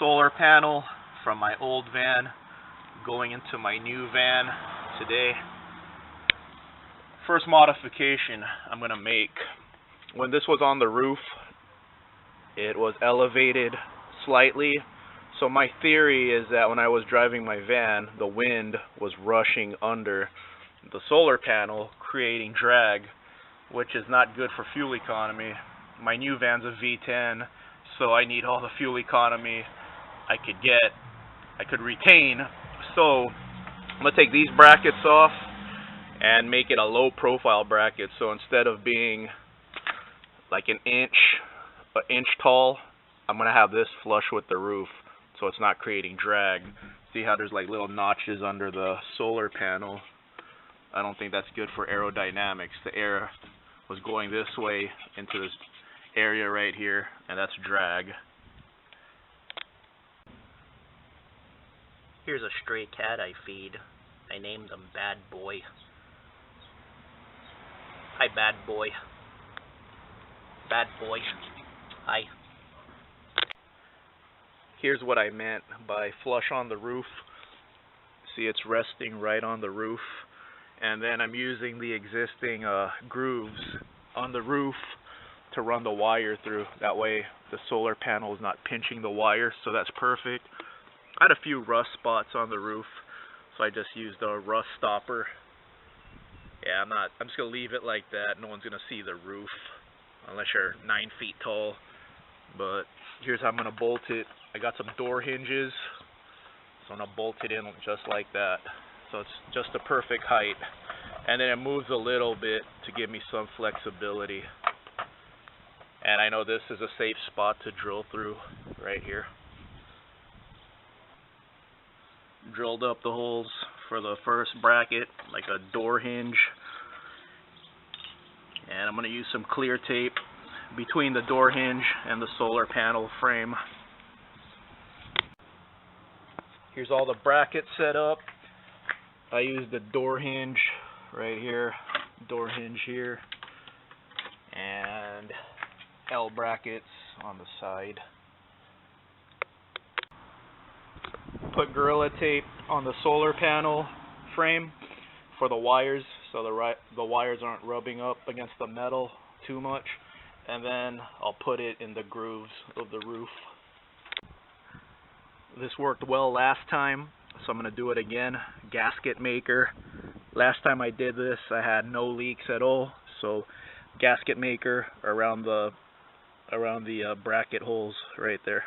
solar panel from my old van going into my new van today. First modification I'm going to make. When this was on the roof, it was elevated slightly. So my theory is that when I was driving my van, the wind was rushing under the solar panel, creating drag, which is not good for fuel economy. My new van's a V10, so I need all the fuel economy I could retain. So I'm going to take these brackets off and make it a low profile bracket. So instead of being like an inch tall, I'm going to have this flush with the roof, so it's not creating drag. See how there's like little notches under the solar panel? I don't think that's good for aerodynamics. The air was going this way into this area right here, and that's drag. Here's a stray cat I feed. I named him Bad Boy. Hi, Bad Boy. Bad Boy. Hi. Here's what I meant by flush on the roof. See, it's resting right on the roof. And then I'm using the existing grooves on the roof to run the wire through. That way the solar panel is not pinching the wire, so that's perfect. I had a few rust spots on the roof, so I just used a rust stopper. Yeah, I'm just going to leave it like that. No one's going to see the roof unless you're 9 feet tall. But here's how I'm going to bolt it. I got some door hinges, so I'm going to bolt it in just like that. So it's just the perfect height. And then it moves a little bit to give me some flexibility. And I know this is a safe spot to drill through right here. Drilled up the holes for the first bracket, like a door hinge. And I'm going to use some clear tape between the door hinge and the solar panel frame. Here's all the brackets set up. I used the door hinge right here, door hinge here, and L brackets on the side. Put Gorilla Tape on the solar panel frame for the wires, so the wires aren't rubbing up against the metal too much. And then I'll put it in the grooves of the roof. This worked well last time, so I'm going to do it again. Gasket maker. Last time I did this, I had no leaks at all. So gasket maker around the bracket holes right there.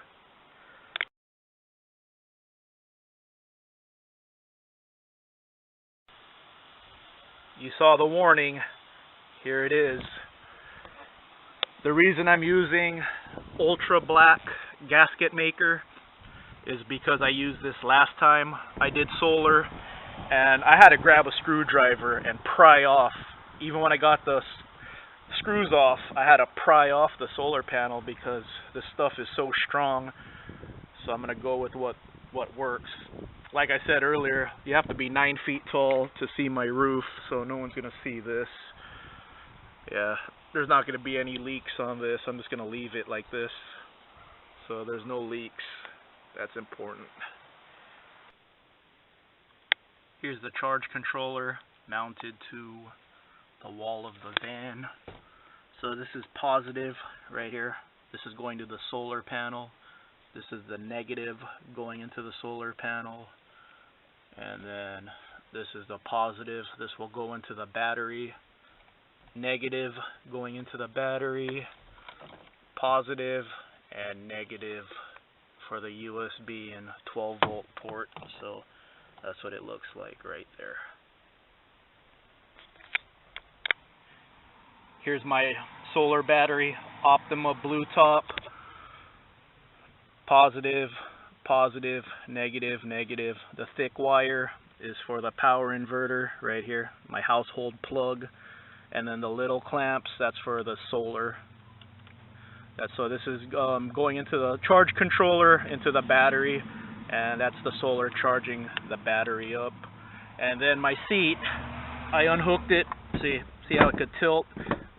You saw the warning. Here it is. The reason I'm using ultra black gasket maker is because I used this last time I did solar, and I had to grab a screwdriver and pry off. Even when I got the screws off, I had to pry off the solar panel because this stuff is so strong. So I'm going to go with what works. Like I said earlier, you have to be 9 feet tall to see my roof, so no one's going to see this. Yeah, there's not going to be any leaks on this. I'm just going to leave it like this, so there's no leaks. That's important. Here's the charge controller mounted to the wall of the van. So this is positive right here. This is going to the solar panel. This is the negative going into the solar panel. And then this is the positive. This will go into the battery. Negative going into the battery. Positive and negative for the USB and 12-volt port. So that's what it looks like right there. Here's my solar battery, Optima Blue top. Positive, positive, negative, negative. The thick wire is for the power inverter right here, my household plug. And then the little clamps, that's for the solar. So this is going into the charge controller, into the battery, and that's the solar charging the battery up. And then my seat, I unhooked it. See how it could tilt?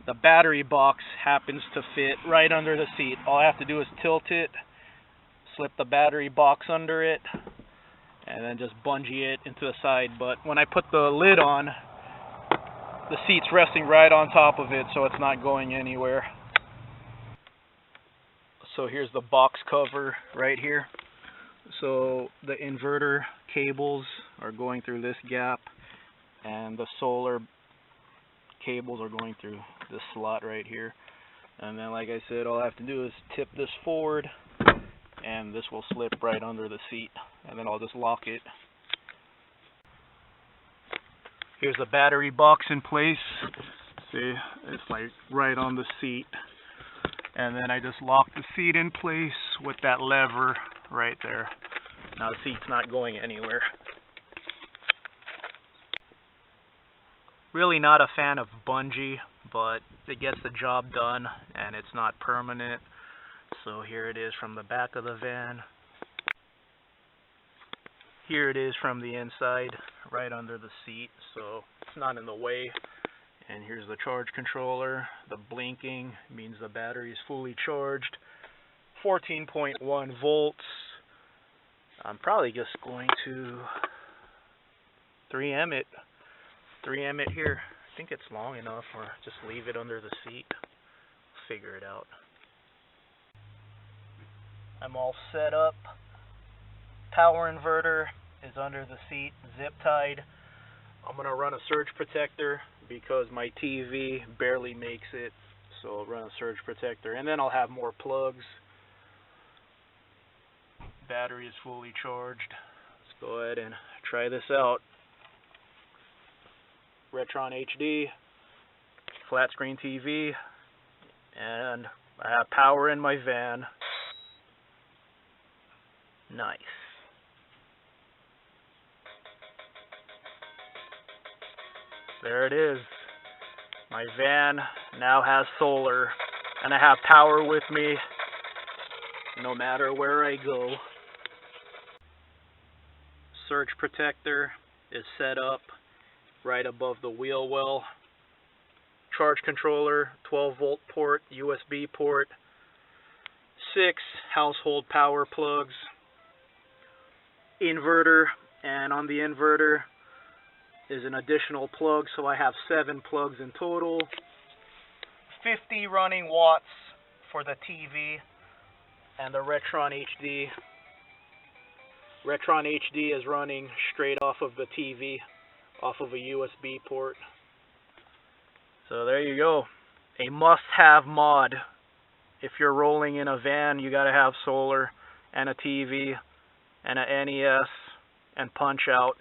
The battery box happens to fit right under the seat. All I have to do is tilt it, slip the battery box under it and then just bungee it into the side. But when I put the lid on, the seat's resting right on top of it, so it's not going anywhere. So here's the box cover right here. So the inverter cables are going through this gap, and the solar cables are going through this slot right here. And then, like I said, all I have to do is tip this forward, and this will slip right under the seat, and then I'll just lock it. Here's the battery box in place. See, it's like right on the seat. And then I just lock the seat in place with that lever right there. Now the seat's not going anywhere. Really not a fan of bungee, but it gets the job done and it's not permanent. So here it is from the back of the van. Here it is from the inside, right under the seat, so it's not in the way. And here's the charge controller. The blinking means the battery is fully charged. 14.1 volts. I'm probably just going to 3M it. 3M it here. I think it's long enough, or just leave it under the seat. Figure it out. I'm all set up. Power inverter is under the seat, zip tied. I'm going to run a surge protector because my TV barely makes it, so I'll run a surge protector, and then I'll have more plugs. Battery is fully charged. Let's go ahead and try this out. Retron HD, flat screen TV, and I have power in my van. Nice. There it is. My van now has solar, and I have power with me no matter where I go. Surge protector is set up right above the wheel well. Charge controller, 12-volt port, USB port, 6 household power plugs, inverter, and on the inverter is an additional plug, so I have 7 plugs in total. 50 running watts for the TV and the Retron HD. Retron HD is running straight off of the TV, off of a USB port. So there you go. A must-have mod. If you're rolling in a van, you gotta have solar and a TV and an NES and punch out.